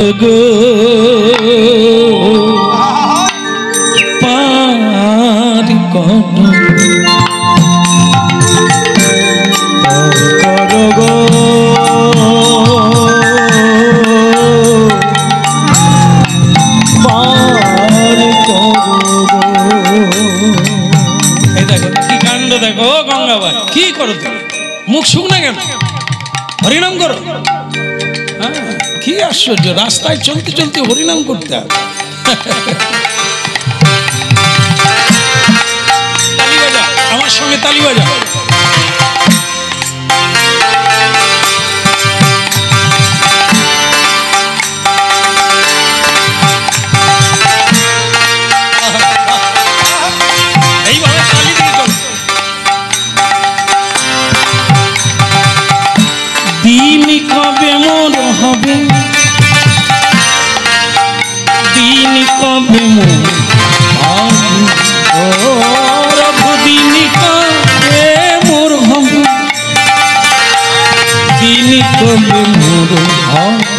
গো পার করো গো পার করো। এই দেখো কি কাণ্ড, দেখো গঙ্গাবাই কি করো তুমি, মুখ শুকনা কেন? হরিনাম করো। কি আশ্চর্য, রাস্তায় চলতে চলতে হরিনাম করতে হবে। তালি বাজা, আমার সঙ্গে তালি বাজা। এইভাবে তালি দিয়ে চল। দিন কবে মোর হবে, দিন কবে মোর হবে, দিন কবে মোর হবে, দিন কবে মোর হবে।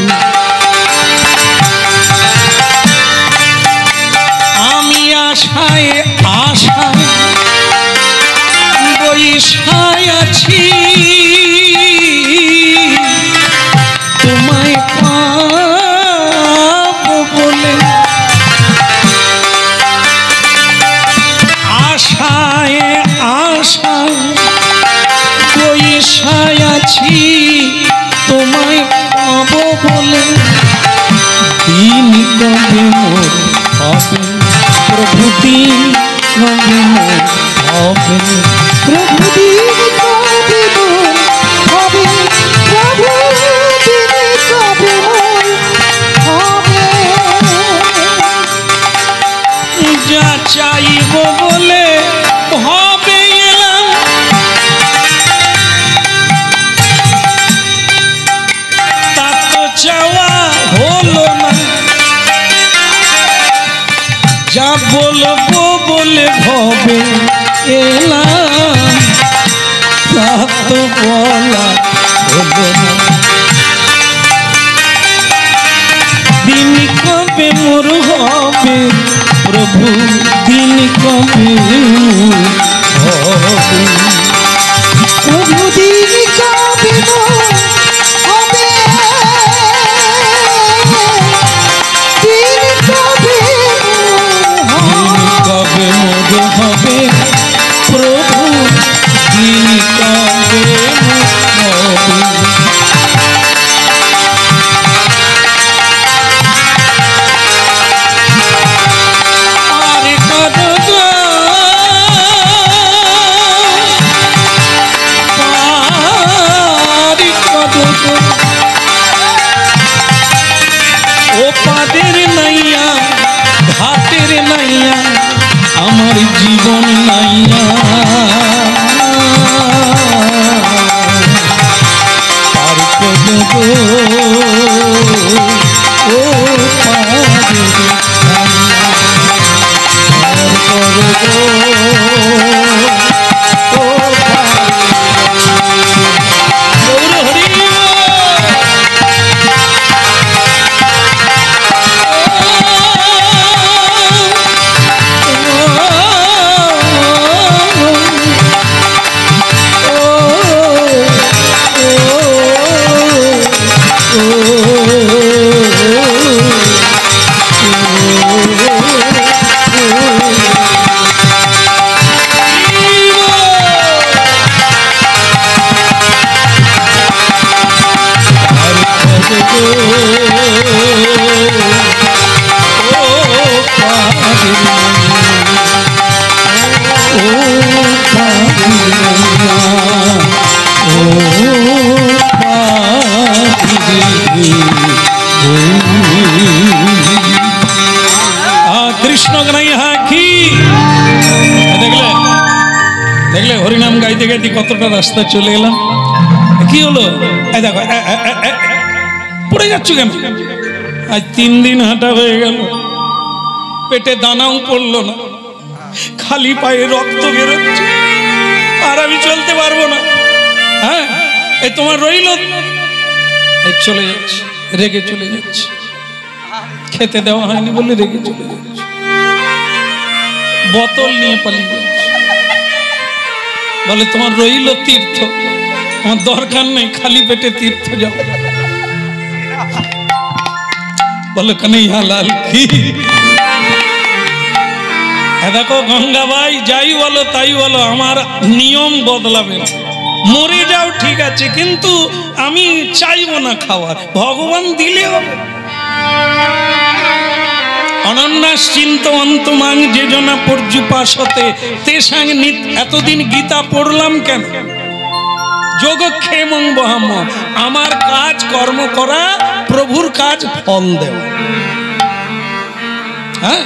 আমি আশায় আশায় বৈশায় আছি, তোমায় পাবো বলে আশায় আশায় বৈশায় আছি, তোমায় পাবো বলে দিন কবে মোর হবে, প্রভু দিন কবে মোর হবে, প্রভু দিন কবে মোর হবে, প্রভু দিন কবে মোর হবে। যা চাইব বলে হবে এলাম, তা তো চাওয়া হলো না, যা বলবো বলে হবে এলাম, তা তো বলা হলো না। দিন কবে মোর হবে, প্রভু দিন কবে হবে, প্রভু দিন কবে মোর হবে, দিন কবে কবে মোর হবে, প্রভু দিন কবে হবে। আমার জীবন নাইয়া পার করো গো, ও পারে পার করো গো, ও কৃষ্ণ গাই হাকি। দেখলে দেখলে হরিনাম গাইতে গাইতে কতটা রাস্তা চলে গেলাম। কি হলো? দেখো পড়ে যাচ্ছ কেন? আজ 3 দিন হাঁটা হয়ে গেল, পেটে দানাও পড়লো না, খালি পায়ে রক্ত বেরোচ্ছে, আর আমি চলতে পারবো না। হ্যাঁ, এই তোমার রইল, চলে যাচ্ছে, রেগে চলে যাচ্ছে। খেতে দেওয়া হয়নি বলে রেখে চলে যাচ্ছে, বোতল নিয়ে পালিয়ে যাচ্ছে, বলে তোমার রইল তীর্থ, আমার দরকার নেই, খালি পেটে তীর্থ যাও। বলে কানাইয়া লাল কি। দেখো গঙ্গাবাই, যাই বলো তাই বলো, আমার নিয়ম বদলাবে না, মরে যাও ঠিক আছে, কিন্তু আমি চাইবো না খাওয়ার, ভগবান দিলে হবে। অনন্যাস চিন্তবন্তমাং যেজনা পর্যুপাসতে তেসাং নিত। এতদিন গীতা পড়লাম কেন? যোগক্ষেমং বহাম, আমার কাজ কর্ম করা, প্রভুর কাজ ফল দেওয়া। হ্যাঁ,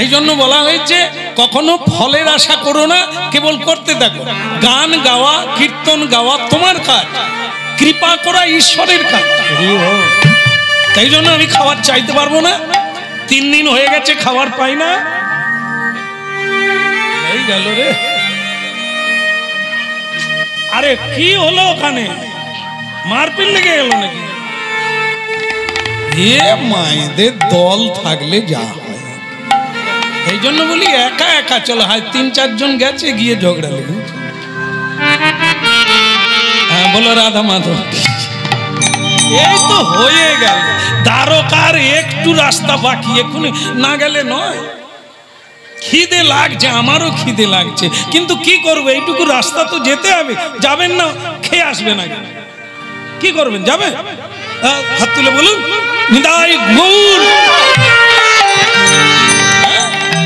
এই জন্য বলা হয়েছে কখনো ফলের আশা করো না, কেবল করতে থাকো। গান গাওয়া, কীর্তন গাওয়া তোমার কাজ, কৃপা করা ঈশ্বরের কাজ। তাই জন্য আমি খাবার চাইতে পারবো না। 3 দিন হয়ে গেছে খাবার পাই না। এই গেল রে। আরে কি হলো ওখানে? মারপিট লেগে গেল নাকি? এ মায়েদের দল থাকলে যা হয়। এই জন্য বলি একা একা চলো, হয় 3-4 জন গেছে গিয়ে ঝগড়া লেগেছে। হ্যাঁ বলো রাধা মাধব। এই তো হয়ে গেল, দ্বারকার একটু রাস্তা বাকি, এক্ষুনি না গেলে নয়। খিদে লাগছে, আমারও খিদে লাগছে, কিন্তু কি করবো, এইটুকু রাস্তা তো যেতে হবে। যাবেন না, খেয়ে আসবেন আগে, কি করবেন? যাবে? হাত তুলে বলুন নিতাই গৌর।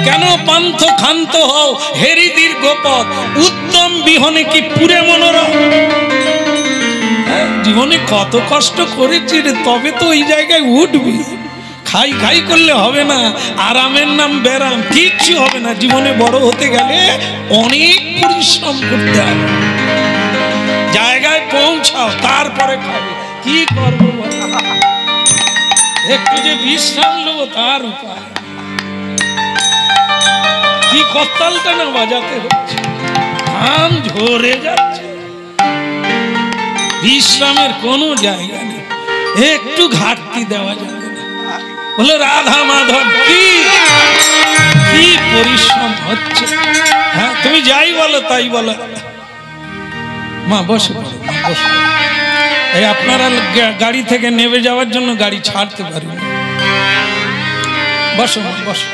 কেন পান্থ খান্ত হও হেরি দীর্ঘ পথ, উত্তম বিহনে কি পুরে মনোরম। জীবনে কত কষ্ট করেছি রে, তবে তো ওই জায়গায় উঠবি। খাই খাই করলে হবে না, আরামের নাম ব্যারাম, কিচ্ছু হবে না। জীবনে বড় হতে গেলে অনেক পরিশ্রম করতে হবে, জায়গায় পৌঁছাও, তারপরে খাবে। কি করবো, একটু যে বিশ্রাম নেবো তার উপায় কি? করতালটা না বাজাতে হচ্ছে, ঘাম ঝরে যাচ্ছে, বিশ্রামের কোনো জায়গা নেই, একটু ঘাটতি দেওয়া যাবে না। বলে রাধা মাধব কি কি পরিশ্রম হচ্ছে। হ্যাঁ তুমি যাই বলো তাই বলো। মা বসে বসে। এই আপনারা গাড়ি থেকে নেমে যাওয়ার জন্য গাড়ি ছাড়তে পারি না। বসো বসো,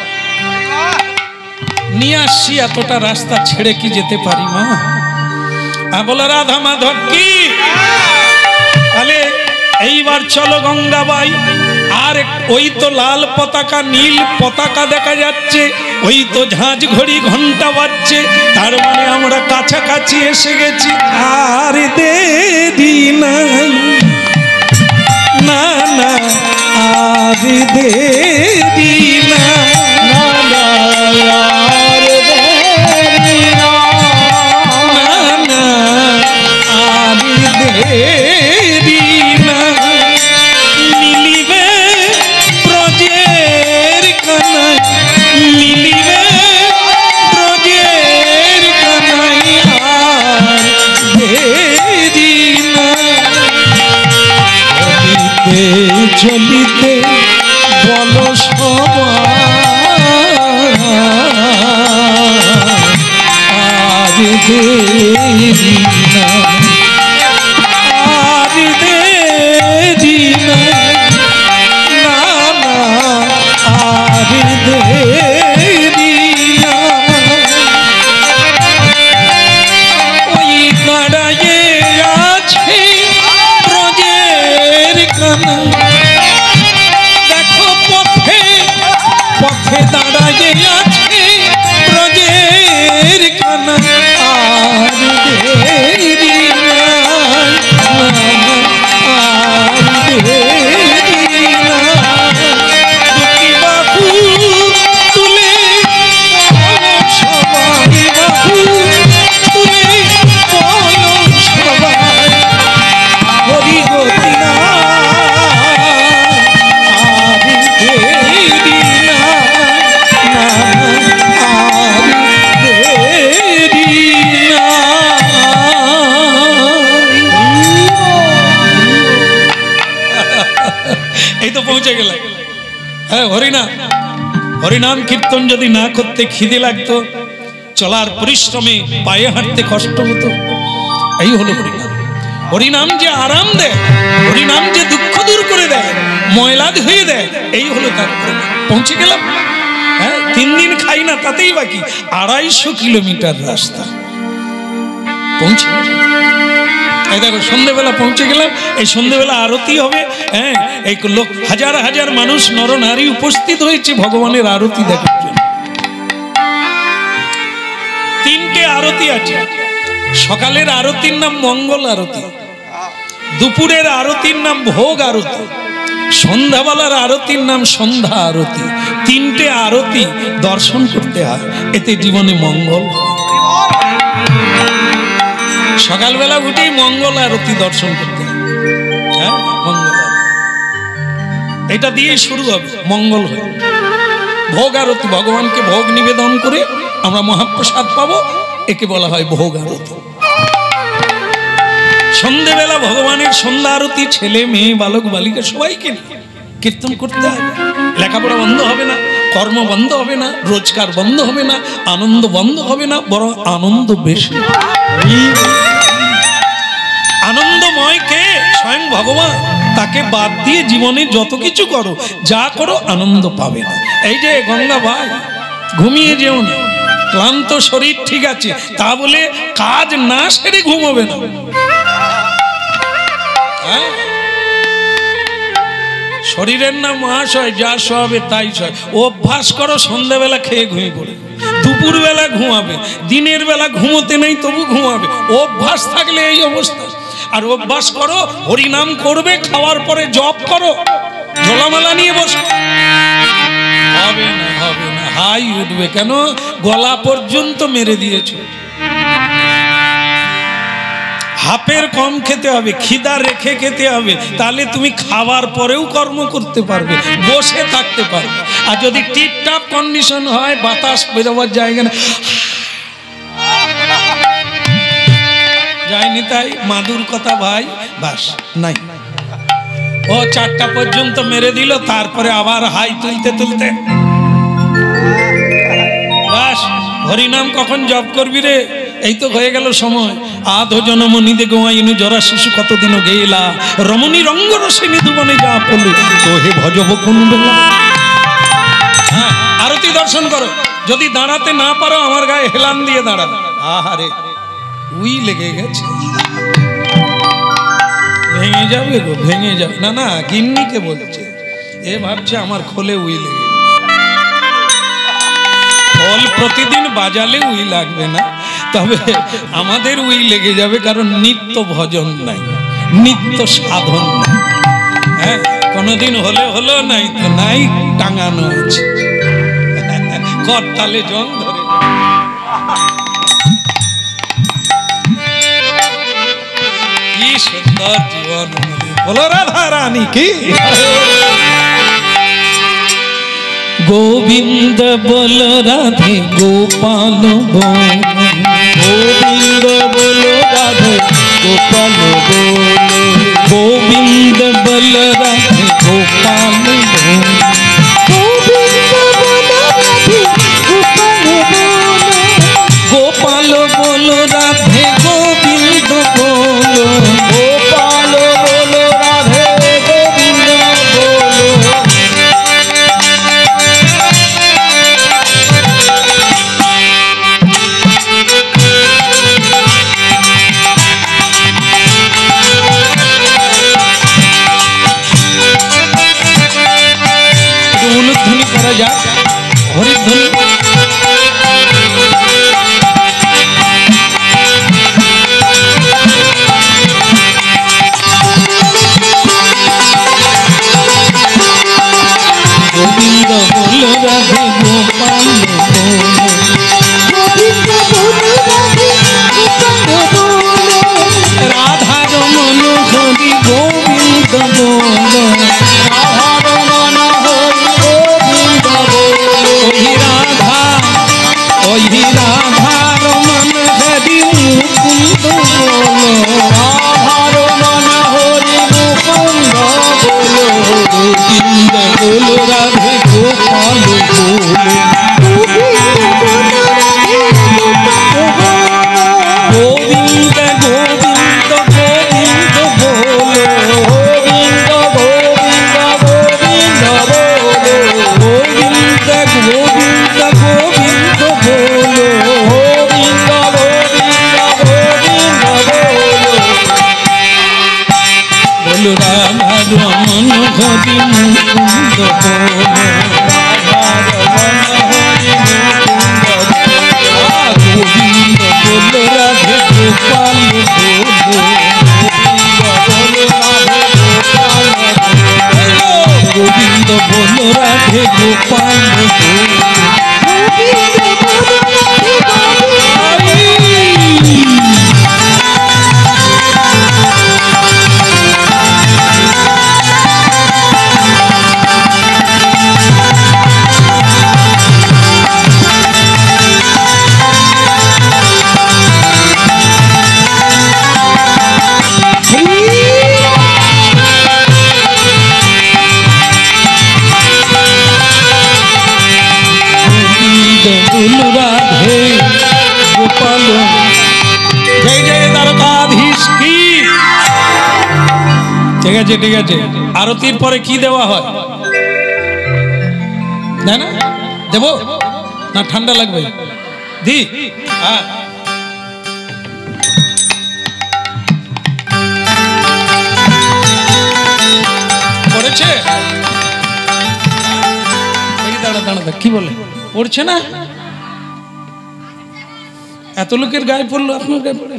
নিয়ে আসছি, এতটা রাস্তা ছেড়ে কি যেতে পারি মা? বলে রাধা মাধব কি। তাহলে এইবার চলো গঙ্গাবাই। আর ওই তো লাল পতাকা, নীল পতাকা দেখা যাচ্ছে, ওই তো ঝাঁঝ ঘড়ি ঘন্টা বাজছে, তার মানে আমরা কাছাকাছি এসে গেছি। আর দেরি নাই, না না আর দেরি নাই, না না আর দেরি নাই, না না আর দেরি নাই। মিলিবে ব্রজের কানাই, মিলিবে ব্রজের কানাই, আর দেরি নাই। চলিতে বলো সবাই, আর দেরি নাই, আর দেরি নাই, না না আর দেরি নাই। ওই দাঁড়ায়ে আছে ব্রজের কানা, দেখো পথে পথে দাঁড়ায়ে আছে ব্রজের কানা, আর দেরি নাই, আর দেরি নাই। দুটি বাহু তুলে সবাই, বাহু তুলে বলো সবাই, হরি গতি না আর দেরি না, না আর দেরি না। এই তো পৌঁছে গেলাম। হ্যাঁ, হরিনাম হরিনাম কীর্তন যদি না করতে খিদে লাগতো, চলার পরিশ্রমে পায়ে হাঁটতে কষ্ট হতো, এই হলো হরিনাম। হরিনাম যে আরাম দেয়, হরিনাম যে দুঃখ দূর করে দেয়, ময়লা ধুয়ে দেয়, এই হলো তার পৌঁছে গেলাম। হ্যাঁ, 3 দিন খাই না তাতেই বাকি 250 কিলোমিটার রাস্তা পৌঁছে। এই দেখো সন্ধ্যেবেলা পৌঁছে গেলাম, এই সন্ধ্যেবেলা আরতি হবে। হ্যাঁ, এই লোক হাজার হাজার মানুষ নর নারী উপস্থিত হয়েছে ভগবানের আরতি দেখার জন্য। 3টে আরতি আছে। সকালের আরতির নাম মঙ্গল আরতি, দুপুরের আরতির নাম ভোগ আরতি, সন্ধ্যাবেলার আরতির নাম সন্ধ্যা আরতি। 3টে আরতি দর্শন করতে হয়, এতে জীবনে মঙ্গল। সকালবেলা উঠেই মঙ্গল আরতি দর্শন করতে হয়। হ্যাঁ, মঙ্গল এটা দিয়ে শুরু হবে, মঙ্গল হয়। ভোগ আরতি, ভগবানকে ভোগ নিবেদন করে আমরা মহাপ্রসাদ পাবো, একে বলা হয় ভোগ আরতি। সন্ধ্যেবেলা ভগবানের সন্ধ্যা আরতি, ছেলে মেয়ে বালক বালিকা সবাইকে কীর্তন করতে হবে। লেখাপড়া বন্ধ হবে না, কর্ম বন্ধ হবে না, রোজগার বন্ধ হবে না, আনন্দ বন্ধ হবে না, বরং আনন্দ বেশি। আনন্দময় কে? স্বয়ং ভগবান। তাকে বাদ দিয়ে জীবনে যত কিছু করো, যা করো, আনন্দ পাবে না। এই যে গঙ্গা ভাই, ঘুমিয়ে যেও না। ক্লান্ত শরীর ঠিক আছে, তা বলে কাজ না সেরে ঘুমাবে না। শরীরের নাম মহাশয়, যা শোয়াবে তাই সয়। অভ্যাস করো সন্ধ্যাবেলা খেয়ে ঘুমিয়ে পড়ে, দুপুর বেলা ঘুমাবে, দিনের বেলা ঘুমোতে নেই তবু ঘুমাবে। অভ্যাস থাকলে এই অবস্থা। আর অভ্যাস করো হরিনাম করবে, খাওয়ার পরে জপ করো, ঝোলামালা নিয়ে বসো, হবে না, হবে না, হাই উঠবে। কেন? গলা পর্যন্ত মেরে দিয়েছো। হাফের কম খেতে হবে, খিদা রেখে খেতে হবে, তাহলে তুমি খাওয়ার পরেও কর্ম করতে পারবে, বসে থাকতে পারবে। আর যদি টিপটাপ কন্ডিশন হয়, বাতাস বেরোবার জায়গা না, যায়নি তাই মাদুর কথা ভাই, বাস নাই। ও 4টা পর্যন্ত মেরে দিল, তারপরে আবার হাই তুলতে তুলতে বাস। হরিনাম কখন জপ করবি রে? এই তো হয়ে গেল সময়। আধো জনমনিদে গোয়াইনু জরা শিশু কতদিন গেলা, রমণী রঙ্গ রসিনী দুবনে যা পড়ল, তো হে ভজব কোন বেলা। হ্যাঁ, আরতি দর্শন করো। যদি দাঁড়াতে না পারো, আমার গায়ে হেলান দিয়ে দাঁড়া। আহারে, উই লেগে গেছে, ভেঙে যাবে গো, ভেঙে যাবে। না না, গিন্নিকে বলছে, এ ভাবছে আমার খোলে উই লেগে। খোল প্রতিদিন বাজালে উই লাগবে না, তবে আমাদের উই লেগে যাবে, কারণ নিত্য ভজন নাই, নিত্য সাধন নাই। হ্যাঁ, কোনদিন হলে হলো, নাই তো নাই, টাঙানো আছে করতালে জং ধরে। কি সুন্দর জীবন, বলো রাধা রানী কি। গোবিন্দ বল রাধে গোপাল বল, গোবিন্দ বল রাধে গোপাল বল, গোবিন্দ বল রাধে গোপাল বল, গোবিন্দ বল রাধে গোপাল বল, গোপাল বল রাধে গোবিন্দ বল, গোপাল বল রাধে গোবিন্দ বল। অনুধ্বনি করা যায়, হরিধ্বনি। গোবিন্দ বল রাধে গোপাল বল, গোবিন্দ বল রাধে গোপাল বল, রাধা রমন হরি গোবিন্দ বল, রাধা রমন হরি গোবিন্দ বল, ওই রাধা রমন হরি মুকুন্দ বল, রাধা রমন হরি মুকুন্দ বল, গোবিন্দ বল রাধে গোপাল বলে গোবিন্দ গোবিন্দ গোবিন্দ বলে গোবিন্দ গোবিন্দ গোবিন্দ বলে গোবিন্দ গোবিন্দ গোবিন্দ বলে গোবিন্দ গোবিন্দ গোবিন্দ বলে রাধা রমন হরি মুকুন্দ বলে গোবিন্দ বল রাধে গোপাল গোবিন্দ বল রাধে গোপাল রাধে গোপাল জয় জয় দ্বারকাধীশ কি। ঠিক আছে ঠিক আছে, আরতির পরে কি দেওয়া হয় না না দেবো না ঠান্ডা লাগবে দি পড়েছে দাঁড়া দাঁড়া কি বলে পড়ছে না? এত লোকের গায়ে পড়লো, আপনার গায়ে পড়ে?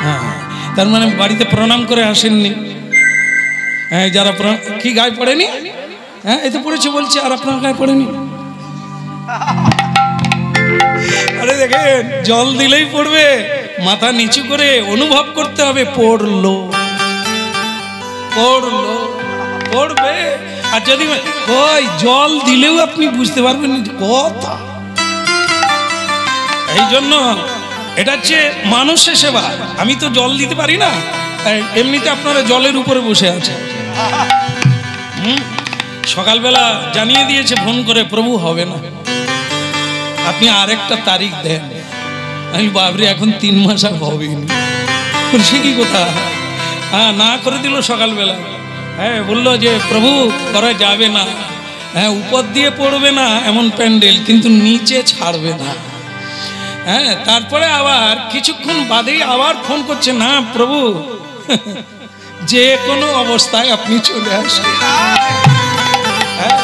হ্যাঁ, তার মানে বাড়িতে প্রণাম করে আসেননি। হ্যাঁ, যারা কি গায়ে পড়েনি? হ্যাঁ, এই তো পড়েছে বলছে, আর আপনার গায়ে পড়েনি। আরে দেখেন, জল দিলেই পড়বে, মাথা নিচু করে অনুভব করতে হবে পড়লো পড়লো পড়বে। আর যদি ওই জল দিলেও আপনি বুঝতে পারবেন কথা। এই জন্য এটা হচ্ছে মানুষের সেবা। আমি তো জল দিতে পারি না, এমনিতে আপনারা জলের উপরে বসে আছে। সকালবেলা জানিয়ে দিয়েছে ফোন করে, প্রভু হবে না, আপনি আরেকটা তারিখ দেন। আমি বাবরে এখন 3 মাস আর হবেনি। সে কি কথা? হ্যাঁ, না করে দিল সকালবেলা। হ্যাঁ, বললো যে প্রভু করা যাবে না। হ্যাঁ, উপর দিয়ে পড়বে না এমন প্যান্ডেল, কিন্তু নিচে ছাড়বে না। হ্যাঁ, তারপরে আবার কিছুক্ষণ বাদেই আবার ফোন করছে, না প্রভু যে কোনো অবস্থায় আপনি চলে আসেন। হ্যাঁ,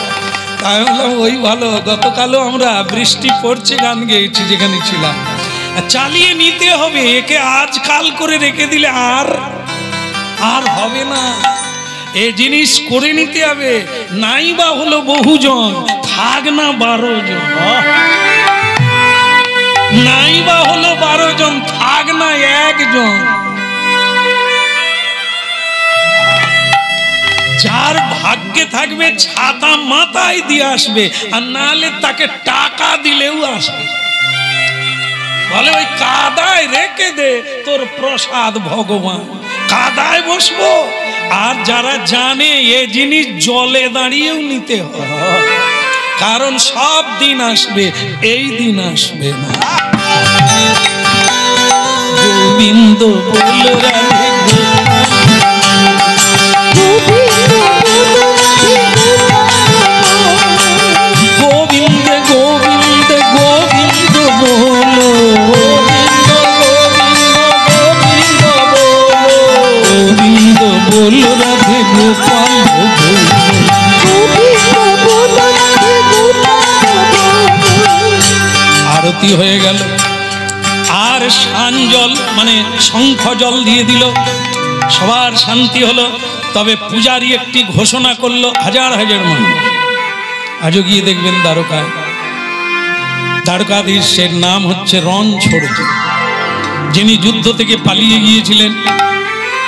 তাই বললাম ওই ভালো। গতকালও আমরা বৃষ্টি পড়ছে গান গেয়েছি যেখানে ছিলাম। চালিয়ে নিতে হবে, একে আজকাল করে রেখে দিলে আর হবে না। এ জিনিস করে নিতে হবে। নাই বা হলো বহুজন, থাক না 12 জন। নাই বা হলো 12 জন, থাক না 1 জন। যার ভাগ্যে থাকবে ছাতা মাথায় দিয়ে আসবে, আর নাহলে তাকে টাকা দিলেও আসবে। বলে ওই কাদায় রেখে দে তোর প্রসাদ ভগবান, কাদায় বসবো। আর যারা জানে এ জিনিস জলে দাঁড়িয়েও নিতে হয়, কারণ সব দিন আসবে, এই দিন আসবে না। গোবিন্দ বল রাধে গোবিন্দ গোবিন্দ গোবিন্দ বলো, গোবিন্দ গোবিন্দ বল রাধে গোপাল। আরতি হয়ে গেল, আর সাঞ্জল মানে শঙ্খ জল দিয়ে দিল, সবার শান্তি হলো। তবে পূজারি একটি ঘোষণা করলো, হাজার হাজার মানুষ আজও গিয়ে দেখবেন দ্বারকায়, দ্বারকাধীশের নাম হচ্ছে রণছোড়জি, যিনি যুদ্ধ থেকে পালিয়ে গিয়েছিলেন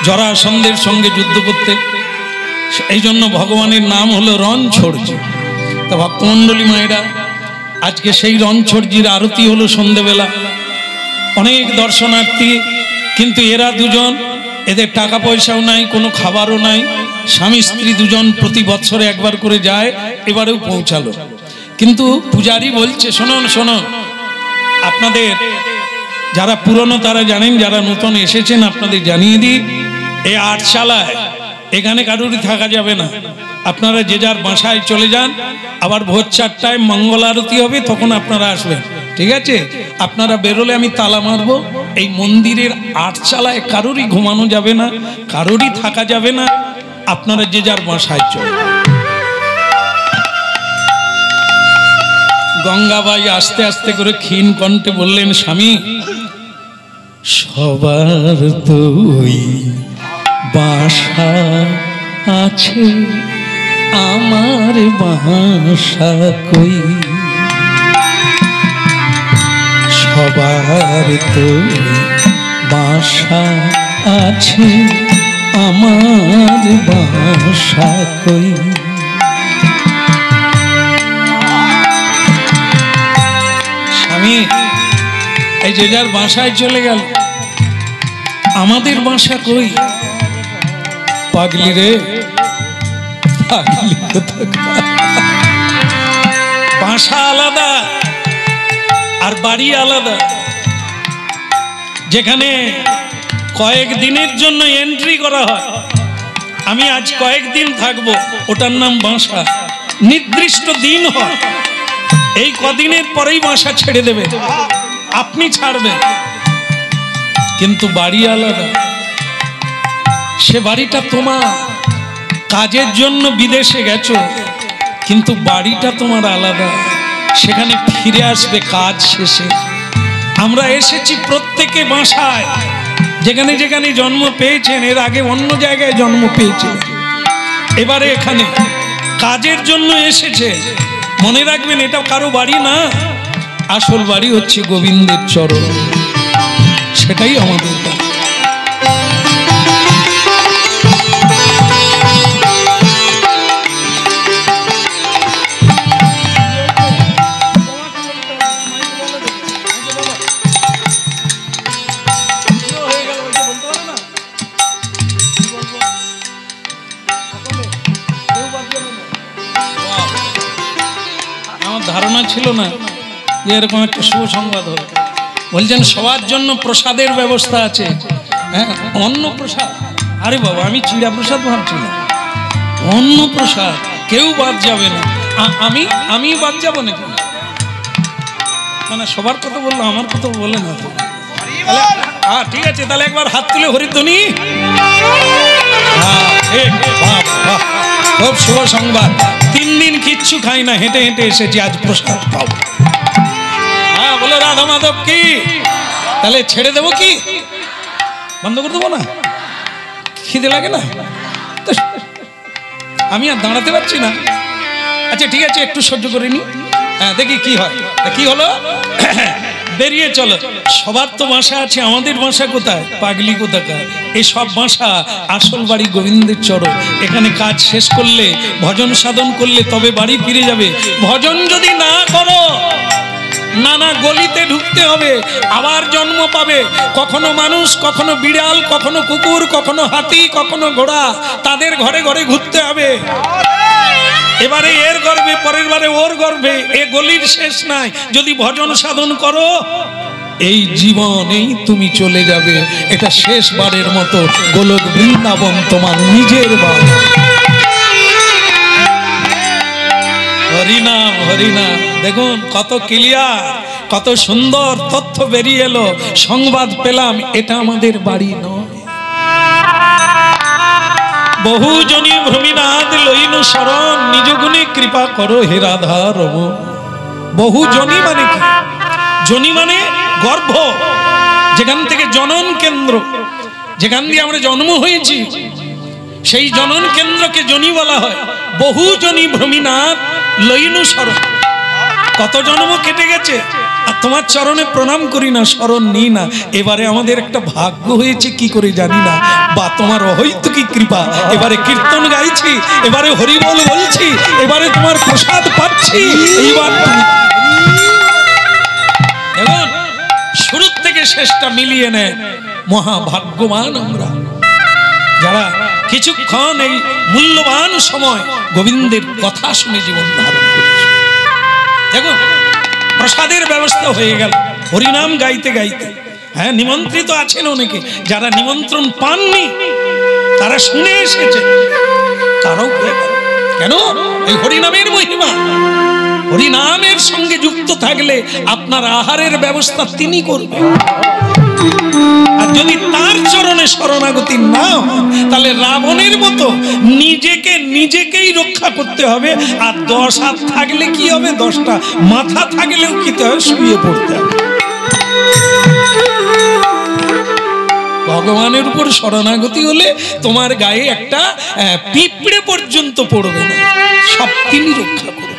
জরাসন্ধের সঙ্গে যুদ্ধ করতে। এই জন্য ভগবানের নাম হলো রণছোড়জি। তা ভক্তমণ্ডলী মায়েরা, আজকে সেই রণছোড়জির আরতি হলো সন্ধ্যেবেলা। অনেক দর্শনার্থী, কিন্তু এরা দুজন এদের টাকা পয়সাও নাই, কোনো খাবারও নাই। স্বামী স্ত্রী দুজন প্রতি বছরে একবার করে যায়, এবারেও পৌঁছালো। কিন্তু পূজারি বলছে, শোনুন শোনুন, আপনাদের যারা পুরনো তারা জানেন, যারা নতুন এসেছেন আপনাদের জানিয়ে দিই, এই আটচালায় এখানে কারুরই থাকা যাবে না। আপনারা যে যার বাসায় চলে যান, আবার ভোর 4টায় মঙ্গল আরতি হবে, তখন আপনারা আসবেন, ঠিক আছে? আপনারা বেরোলে আমি তালা মারবো। এই মন্দিরের আটচালায় কারোরই ঘুমানো যাবে না, কারোরই থাকা যাবে না, আপনারা যে যার বাসায় চলে। গঙ্গাবাই আস্তে আস্তে করে ক্ষীণ কণ্ঠে বললেন, স্বামী, সবার তো ওই বাসা আছে, আমার বাসা কই? সবার তো বাসা আছে, আমার বাসা কই? স্বামী, এই যে যার বাসায় চলে গেল, আমাদের বাসা কই? পাগলি রে, পাগলি। বাসা আলাদা আর বাড়ি আলাদা। যেখানে কয়েকদিনের জন্য এন্ট্রি করা হয়, আমি আজ কয়েকদিন থাকবো, ওটার নাম বাসা। নির্দিষ্ট দিন হয়, এই কদিনের পরেই বাসা ছেড়ে দেবে, আপনি ছাড়বেন। কিন্তু বাড়ি আলাদা। সে বাড়িটা তোমার, কাজের জন্য বিদেশে গেছো, কিন্তু বাড়িটা তোমার আলাদা। সেখানে ফিরে আসবে কাজ শেষে। আমরা এসেছি প্রত্যেকে বাসায়, যেখানে যেখানে জন্ম পেয়েছেন, এর আগে অন্য জায়গায় জন্ম পেয়েছেন, এবারে এখানে কাজের জন্য এসেছে। মনে রাখবেন, এটা কারো বাড়ি না, আসল বাড়ি হচ্ছে গোবিন্দের চরণ, সেটাই আমাদের বাড়ি। ধারণা ছিল না যে এরকম একটা শুভ সংবাদ হবে। বলছেন সবার জন্য প্রসাদের ব্যবস্থা আছে। হ্যাঁ, অন্ন প্রসাদ। আরে বাবা, আমি চিড়া প্রসাদ ভাবছি না, অন্ন প্রসাদ, কেউ বাদ যাবে না। আমি বাদ যাবো নাকি? না, সবার কথা বললো, আমার কথা বলে না তো। ঠিক আছে, তাহলে একবার হাত তুলে হরিধ্বনি। খুব শুভ সংবাদ। 3 দিন কিচ্ছু খাই না, হেঁটে হেঁটে এসেছি, আজ প্রসাদ পাবো। হ্যাঁ, বলো রাধা মাধব কি? তাহলে ছেড়ে দেবো কি? বন্ধ করে দেবো না? খিদে লাগে না? আমি আর দাঁড়াতে পারছি না। আচ্ছা ঠিক আছে, একটু সহ্য করে নি, দেখি কি হয়। কি হলো? বেরিয়ে চলো। সবার তো বাসা আছে, আমাদের বাসা কোথায়? পাগলি কোথাকার। এই সব বাসা, আসল বাড়ি গোবিন্দের চরণ। এখানে কাজ শেষ করলে, ভজন সাধন করলে তবে বাড়ি ফিরে যাবে। ভজন যদি না করো, নানা গলিতে ঢুকতে হবে, আবার জন্ম পাবে। কখনো মানুষ, কখনো বিড়াল, কখনো কুকুর, কখনো হাতি, কখনো ঘোড়া, তাদের ঘরে ঘরে ঘুরতে হবে। এবারে এর গর্ভে, পরের বারে ওর গর্ভে, এ গলির শেষ নাই। যদি ভজন সাধন করো, এই জীবনেই তুমি চলে যাবে। এটা শেষবারের মতো গোলক বৃন্দাবন তোমার নিজের বাড়ি। হরিনাম হরিনাম। দেখুন কত ক্লিয়ার, কত সুন্দর তথ্য বেরিয়ে এলো, সংবাদ পেলাম। এটা আমাদের বাড়ি নয়। বহু জনি ভ্রমিনাথ লইনু শরণ, নিজ গুণে কৃপা করো হে রাধা রমণ। বহু জনি মানে কি? জনি মানে গর্ভ, যেখান থেকে জনন কেন্দ্র, যেখান দিয়ে আমরা জন্ম হয়েছি, সেই জনন কেন্দ্রকে জনি বলা হয়। বহু জনি ভ্রমিনাথ লইনু শরণ। কত জন্ম কেটে গেছে, আর তোমার চরণে প্রণাম করি না, শরণ নিই না। এবারে আমাদের একটা ভাগ্য হয়েছে কি করে জানি না, বা তোমার অহৈতুকী কৃপা। এবারে কীর্তন গাইছি, এবারে হরিবল বলছি, এবারে তোমার প্রসাদ পাচ্ছি। এইবার এখন শুরু থেকে শেষটা মিলিয়ে নেয়, মহাভাগ্যবান আমরা। যারা কিছুক্ষণ এই মূল্যবান সময় গোবিন্দের কথা শুনে জীবন ধারণ করছে। দেখুন, প্রসাদের ব্যবস্থা হয়ে গেল হরিনাম গাইতে গাইতে। হ্যাঁ, নিমন্ত্রিত আছেন অনেকে, যারা নিমন্ত্রণ পাননি তারা শুনে এসেছে, তারাও কেন? এই হরিনামের মহিমা। হরিনামের সঙ্গে যুক্ত থাকলে আপনার আহারের ব্যবস্থা তিনি করবেন। আর যদি তার চরণে শরণাগতি না হয়, তাহলে রাবণের মতো নিজেকেই রক্ষা করতে হবে। আর 10 হাত থাকলে কি হবে, 10টা মাথা থাকলেও কি হবে, শুয়ে পড়তে হবে। ভগবানের উপর শরণাগতি হলে তোমার গায়ে একটা পিঁপড়ে পর্যন্ত পড়বে না, সব তিনি রক্ষা করবে।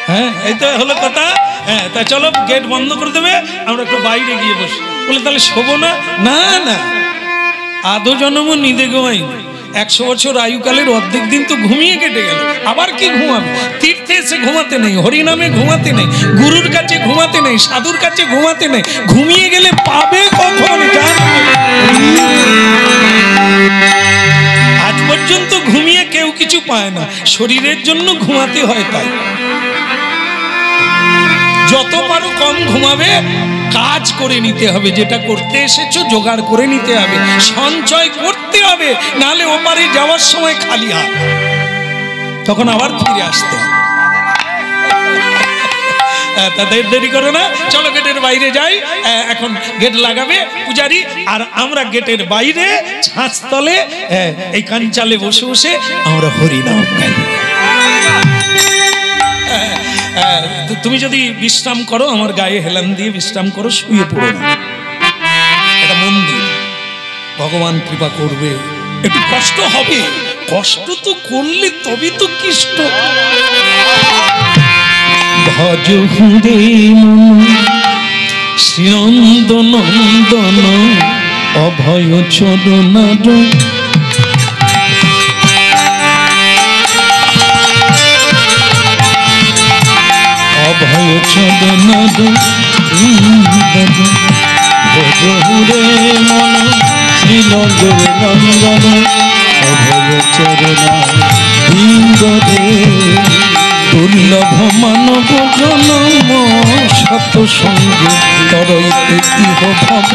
হ্যাঁ, এই তো হলো কথা। হ্যাঁ, তা চলো গেট বন্ধ করে দেবে, আমরা একটু বাইরে গিয়ে বসি। বলে তাহলে শোবো না? না না, আদৌ জন্ম নিদে গোয়াই 100 বছর আয়ুকালের অর্ধেক দিন তো ঘুমিয়ে কেটে গেল, আবার কি ঘুমাবে? তীর্থে এসে ঘুমাতে নেই, হরিনামে ঘুমাতে নেই, গুরুর কাছে ঘুমাতে নেই, সাধুর কাছে ঘুমাতে নেই। ঘুমিয়ে গেলে পাবে কখন? আজ পর্যন্ত ঘুমিয়ে কেউ কিছু পায় না, শরীরের জন্য ঘুমাতে হয়। তাই যত পারো কম ঘুমাবে, কাজ করে নিতে হবে, যেটা করতে এসেছো জোগাড় করে নিতে হবে, সঞ্চয় করতে হবে, নাহলে ওপারে যাওয়ার সময় খালি হাত, তখন আবার ফিরে আসতে হবে। তাদের দেরি করো না, চলো গেটের বাইরে যাই। এখন গেট লাগাবে পূজারি, আর আমরা গেটের বাইরে ছাঁচতলে এই কাঞ্চালে বসে বসে আমরা হরিনাম গাই। তুমি যদি বিশ্রাম করো, আমার গায়ে হেলান দিয়ে বিশ্রাম করো, শুয়ে পড়ো না। এটা মন্দির, ভগবান কৃপা করবে। একটু কষ্ট হবে, কষ্ট তো করলে তবে তো কৃষ্ট। ভজ হুরে শ্রীনন্দ নন্দন অভয় চরণার, অভয় চরণার ভজ হুরে মন শ্রীনন্দ নন্দন অভয় চরণার বৃন্দরে, দুর্লভ মানব জনম শত সঙ্গে তরইতে ইহ ভব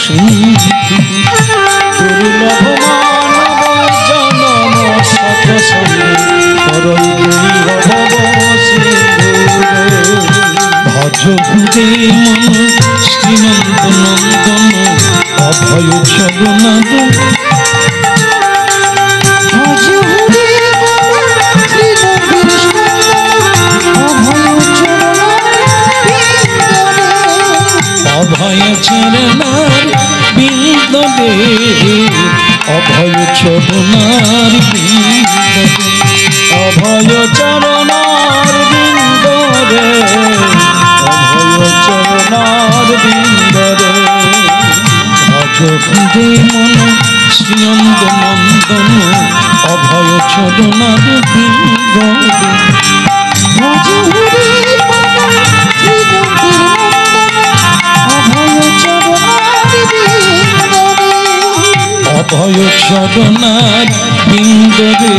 সিন্ধু। দুর্লভ মানব জনম শত সঙ্গে তরইতে ইহ ভব সিন্ধু। ভজ হুরে মন শ্রীনন্দ নন্দন অভয় চরণার, অভয় চরণার বিন্দরে, অভয় চরণার বিন্দরে, অভয় চরণার বিন্দরে, অভয় চরণার বিন্দরে। ভজ হুরে মন শ্রীনন্দ নন্দন অভয় চরণার বিন্দরে। ভজ হুরে অভয় চরণার বিন্দরে,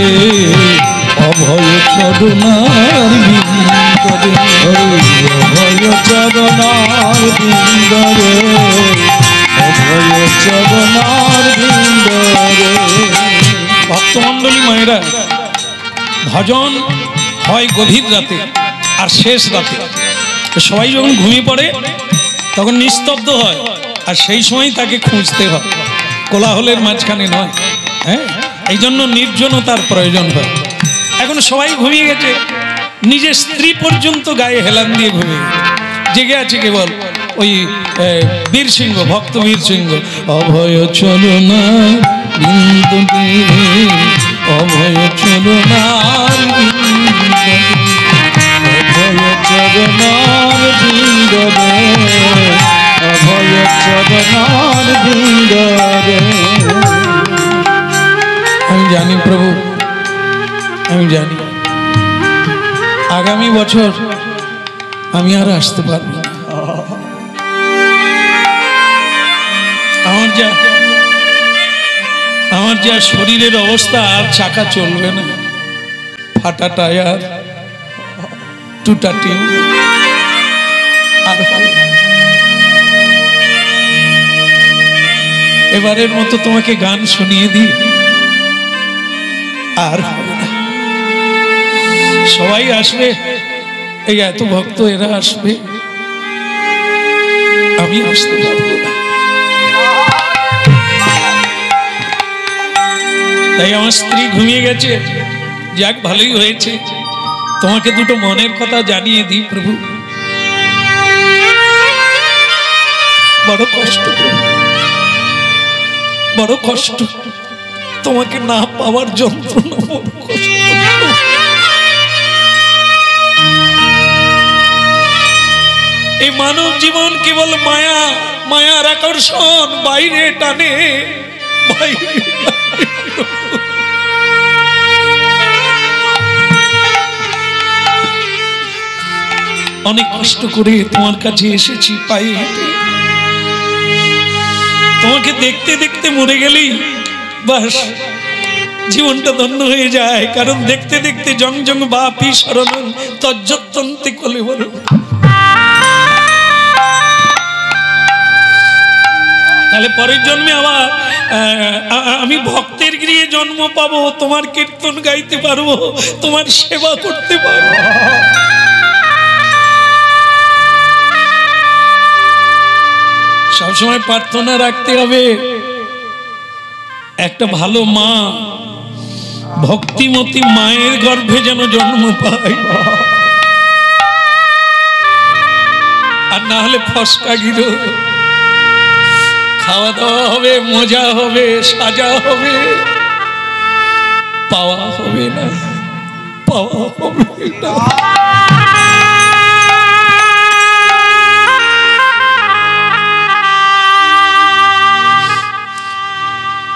অভয় চরণার বিন্দরে, অভয় চরণার বিন্দরে, অভয় চরণার বিন্দরে। ভক্তমণ্ডলী মায়েরা, ভজন হয় গভীর রাতে আর শেষ রাতে। সবাই যখন ঘুমিয়ে পড়ে তখন নিস্তব্ধ হয়, আর সেই সময় তাকে খুঁজতে হয়, কোলাহলের মাঝখানে নয়। হ্যাঁ, এই জন্য নির্জনতার প্রয়োজন হয়। এখন সবাই ঘুমিয়ে গেছে, নিজের স্ত্রী পর্যন্ত গায়ে হেলান দিয়ে ঘুমিয়ে গেছে, জেগে আছে কেবল ওই বীর সিংহ, ভক্ত বীর সিংহ। অভয় চরণার বিন্দরে, অভয় চরণার বিন্দরে, অভয় চরণার বিন্দরে, অভয় চরণার বিন্দরে। আমি জানি প্রভু, আমি জানি আগামী বছর আমি আর আসতে পারবো না। আমার যা আমার যা শরীরের অবস্থা, আর চাকা চলবে না, ফাটা টায়ার, টুটা টিউব, আর এবারের মতো তোমাকে গান শুনিয়ে দিই, আর হবে না। সবাই আসবে, এই এত ভক্ত এরা আসবে, আমি আসতে পারবো না। তাই আমার স্ত্রী ঘুমিয়ে গেছে, যাক ভালোই হয়েছে। তোমাকে দুটো মনের কথা জানিয়ে দিই প্রভু, বড় কষ্ট, বড় কষ্ট, তোমাকে না পাওয়ার যন্ত্রণা, বড় কষ্ট। এই মানব জীবন কেবল মায়া, মায়ার আকর্ষণ, বাইরে টানে, বাইরে অনেক কষ্ট করে তোমার কাছে এসেছি পায়ে হেঁটে। তোমাকে দেখতে দেখতে মরে গেলেই বাস জীবনটা ধন্য হয়ে যায়, কারণ দেখতে দেখতে জং জং বাপি শরণং তজ্জত্যন্তে কলে বলো। তাহলে পরের জন্মে আবার আমি ভক্তের গৃহে জন্ম পাবো, তোমার কীর্তন গাইতে পারবো, তোমার সেবা করতে পারবো। সবসময় প্রার্থনা রাখতে হবে একটা ভালো মা, ভক্তিমতী মায়ের গর্ভে যেন জন্ম পায়, আর না হলে ফসকা গিরো, খাওয়া দাওয়া হবে, মজা হবে, সাজা হবে, পাওয়া হবে না, পাওয়া হবে না।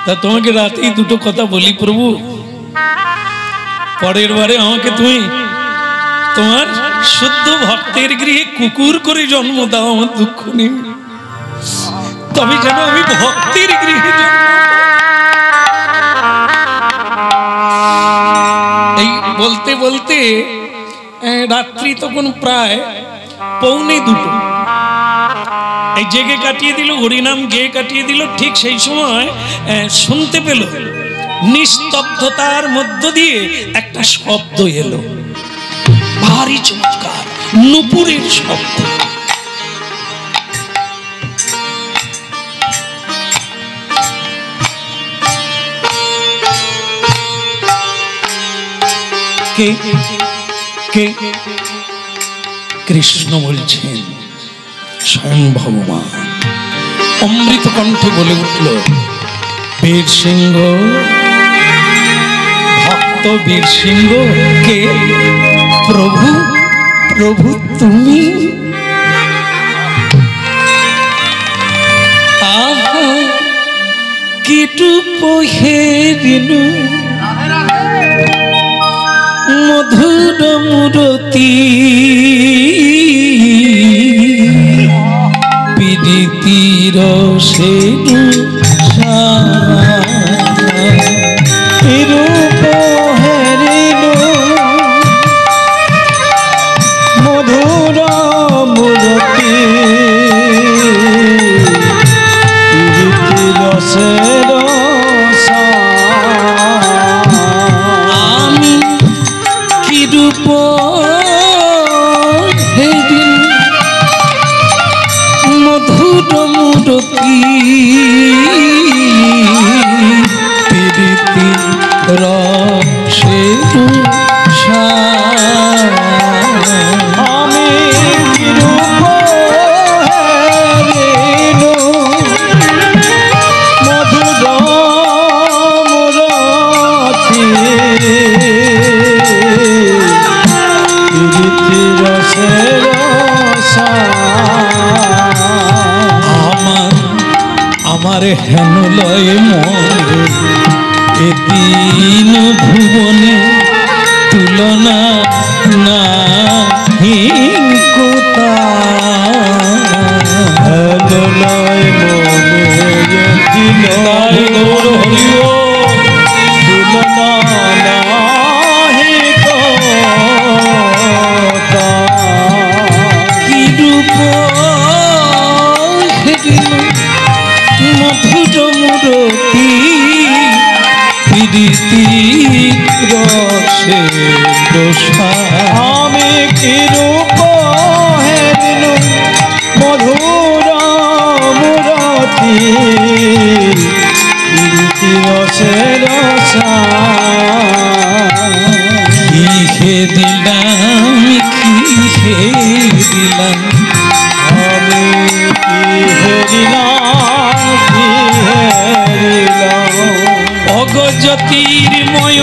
তা তোমাকে রাতেই দুটো কথা বলি প্রভু, পরের বারে আমাকে তুমি তোমার শুদ্ধ ভক্তের গৃহে কুকুর করে জন্ম দাও, আমার দুঃখ নেই, তবে যেন আমি ভক্তের গৃহে জন্ম। এই বলতে বলতে রাত্রি তখন প্রায় 1:45, এই জেগে কাটিয়ে দিল, হরিনাম গেয়ে কাটিয়ে দিল। ঠিক সেই সময় শুনতে পেল নিস্তব্ধতার মধ্য দিয়ে একটা শব্দ এলো, ভারী চমৎকার, নূপুরের শব্দ। কে কে? কৃষ্ণ বলছেন, স্বয়ং ভগবান অমৃত কণ্ঠে বলে উঠল, বীর সিংহ, ভক্ত বীর সিংহ। কে? প্রভু, প্রভু তুমি? আহা কিটু পহেরিনু মধুর মূরতি, পীড়িতির সেনু রূপ হেরিনু মধুর মূরতি, পীড়িতির সের আমি কি রূপ হেরিনু মধুর মূরতি, পীড়িতি রসেরু আমি রূপ হেরিনু মধুর মূরতি, পীড়িতি রসের আমার হেন লয় মরে, এ তিন ভুবনে তুলনা নাহি কোথা। হেন লয় মনে, তাই গৌর হরি দোষা আমি কি রূপ হেরিনু মধুর মুরতি প্রীতি রসের কি হে দিলাম কি হে দিলাম আমি কি হেরিলাম অগ জ্যোতির্ময়